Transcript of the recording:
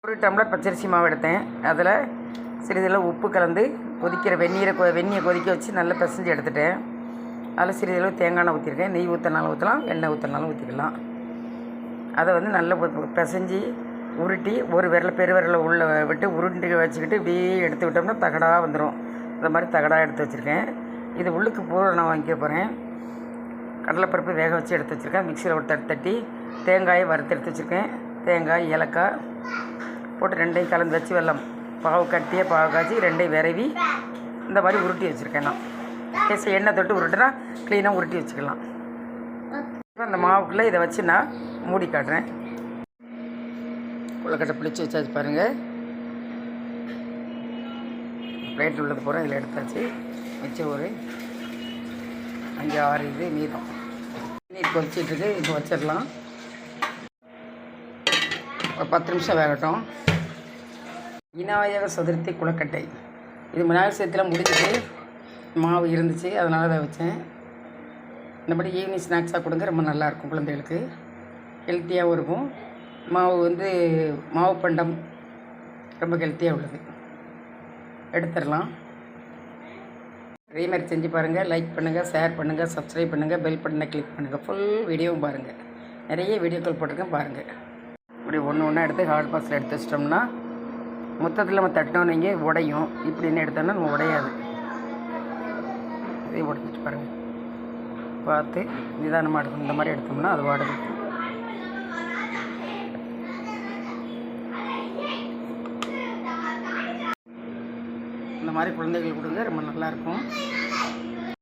ஒரு டம்ளர் பச்சரிசி மாவு எடுத்தேன். அதில் சிறிதளவு உப்பு கலந்து வெந்நீரை கொதிக்க வச்சு நல்லா பிசைஞ்சு எடுத்துட்டேன். அதில் சிறிதளவு தேங்காய் எண்ணெய் ஊற்றிருக்கேன். நெய் ஊற்றினாலும் ஊற்றலாம், எண்ணெய் ஊற்றினாலும் ஊற்றிக்கலாம். அதை நல்லா பிசைஞ்சு உருட்டி ஒரு பெரு விரலை உள்ளே விட்டு உருண்டி வச்சுக்கிட்டு இப்படியே எடுத்து விட்டோம்னா தகடாக வந்துடும். இந்த மாதிரி தகடாக எடுத்து வச்சுருக்கேன். இது உள்ளுக்கு நான் வாங்கிக்க போகிறேன். கடலைப்பருப்பு வேக வச்சு எடுத்து வச்சுருக்கேன். மிக்சியில் ஒரு தட்டி தேங்காயை வறுத்து எடுத்து வச்சுருக்கேன். தேங்காய், ஏலக்காய் போட்டு ரெண்டையும் கலந்து வச்சு வெல்லம் பாவு காய்ச்சி ரெண்டையும் விரவி இந்த மாதிரி உருட்டி வச்சுருக்கேன். நான் எண்ணெய் தொட்டு உருட்டுனா க்ளீனாக உருட்டி வச்சுக்கலாம். அந்த மாவுக்குள்ளே இதை வச்சு நான் மூடி காட்டுறேன். கொழுக்கட்டை பிடிச்சி வச்சாச்சு பாருங்கள். பிளேட் உள்ளது போகிறோம். இதில் எடுத்தாச்சு. மிச்சம் ஒரு 5-6 இது மீதம். நீர் கொதிச்சிட்ருக்கு. இப்போ வச்சிடலாம். ஒரு 10 நிமிஷம் வேகட்டும். விநாயகர் சதுர்த்தி கொழுக்கட்டை. இது விநாயகர் சதுர்த்தியில் முடிஞ்சிட்டு மாவு இருந்துச்சு, அதனால தான் வச்சேன். இந்தபடி ஈவினிங் ஸ்நாக்ஸாக கொடுங்க, ரொம்ப நல்லாயிருக்கும். குழந்தைகளுக்கு ஹெல்த்தியாகவும் இருக்கும். மாவு பண்டம் ரொம்ப ஹெல்த்தியாக உள்ளது. எடுத்துடலாம். அதே மாதிரி செஞ்சு பாருங்கள். லைக் பண்ணுங்கள், ஷேர் பண்ணுங்கள், சப்ஸ்கிரைப் பண்ணுங்கள், பெல் பட்டனை கிளிக் பண்ணுங்கள். ஃபுல் வீடியோவும் பாருங்கள். நிறைய வீடியோக்கள் போட்டிருக்கேன் பாருங்கள். இப்படி ஒன்று எடுத்து ஹாட் பாக்ஸில் எடுத்து வச்சிட்டோம்னா மொத்தத்தில் நம்ம தட்டினோன்னே உடையும். இப்படின்னு எடுத்தோம்னா நம்ம உடையாது. இதை உடைச்சிட்டு பாருங்கள். பார்த்து நிதானமாக எடுக்கணும். இந்த மாதிரி எடுத்தோம்னா அது வாடுது. இந்த மாதிரி குழந்தைகள் கொடுங்க, ரொம்ப நல்லாயிருக்கும்.